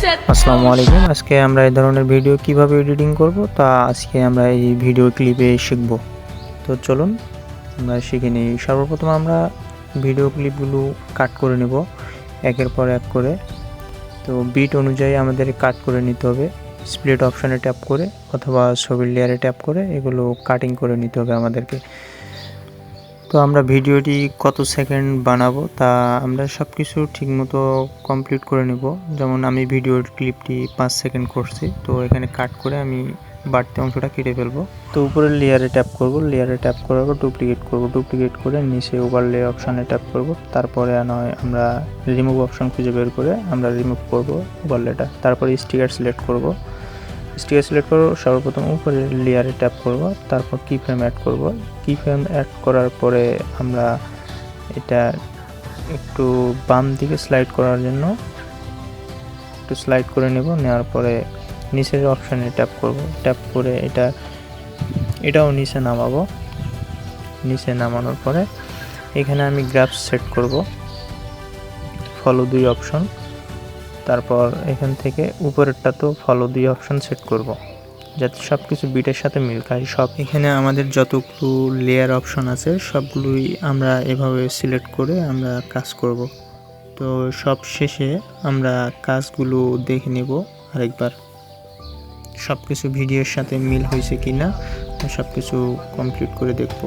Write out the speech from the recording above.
আসসালামু আলাইকুম। আজকে আমরা এই ধরনের ভিডিও কিভাবে এডিটিং করব তা আজকে আমরা এই ভিডিও ক্লিপে শিখব। তো চলুন আমরা শিখে নিই। সর্বপ্রথম আমরা ভিডিও ক্লিপগুলো কাট করে নেব একের পর এক করে। তো বিট অনুযায়ী আমাদের কাট করে নিতে হবে। স্প্লিট অপশানে ট্যাপ করে অথবা ছবির লেয়ারে ট্যাপ করে এগুলো কাটিং করে নিতে হবে আমাদেরকে। তো আমরা ভিডিওটি কত সেকেন্ড বানাবো তা আমরা সব কিছু ঠিকমতো কমপ্লিট করে নেব। যেমন আমি ভিডিওর ক্লিপটি 5 সেকেন্ড করছি, তো এখানে কাট করে আমি বাড়তি অংশটা কেটে ফেলবো। তো উপরে লেয়ারে ট্যাপ করব, লেয়ারে ট্যাপ করার পর ডুপ্লিকেট করে নিচে ওভারলে অপশানে ট্যাপ করব। তারপরে নয় আমরা রিমুভ অপশান খুঁজে বের করে আমরা রিমুভ করব ওভারলেটা। তারপরে স্টিকার সিলেক্ট করব, সর্বপ্রথম উপরে লেয়ারে ট্যাপ করব, তারপর কি ফ্রেম অ্যাড করব। কি ফ্রেম অ্যাড করার পরে আমরা এটা একটু বাম দিকে স্লাইড করার জন্য একটু স্লাইড করে নেব। নেওয়ার পরে নিচের অপশানে ট্যাপ করব, ট্যাপ করে এটাও নিচে নামাবো। নিচে নামানোর পরে এখানে আমি গ্রাফ সেট করব, ফলো 2 অপশন। তারপর এখান থেকে উপরেরটা তো ফলো 2 অপশন সেট করব যাতে সব কিছু বিটের সাথে মিল খায়। সব এখানে আমাদের যতগুলো লেয়ার অপশন আছে সবগুলোই আমরা এভাবে সিলেক্ট করে আমরা কাজ করব। তো সব শেষে আমরা কাজগুলো দেখে নেব আরেকবার, সব কিছু ভিডিওর সাথে মিল হয়েছে কিনা সব কিছু কমপ্লিট করে দেখব।